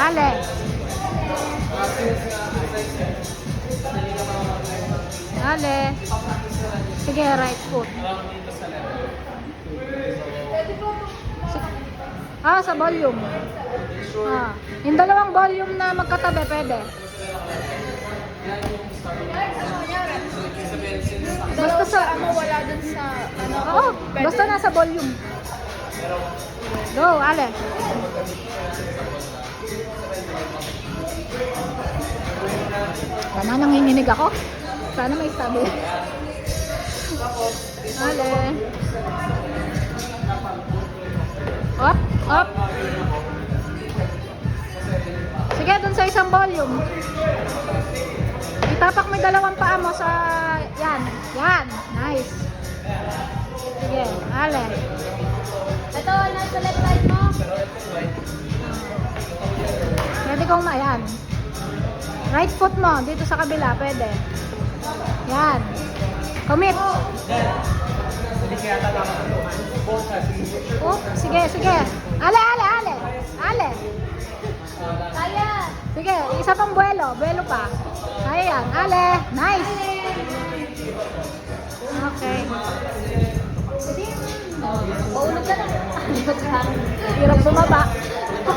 Ale. Ale. Sige, right foot. Sa volume. Yung dalawang volume na magkatabi, pwede. Basta sa wala dun sa Oo, basta nasa volume. Go, Ale. Sana nanginginig ako. Sana may sabi. Ale. Up, up. Sige, dun sa isang volume. Itapak mo yung dalawang paa mo sa... Yan. Yan. Nice. Sige, Ale. Ito, nasa left side mo. Pwede kong yan. Right foot mo, dito sa kabila, pwede. Yan. Commit. Oh, sige, sige. Ale, ale, ale. Ale. Kaya. Sige, isa pang buwelo. Buwelo pa. Kaya yan. Ale. Nice. Okay. Paulog ka na. Hirap bumaba.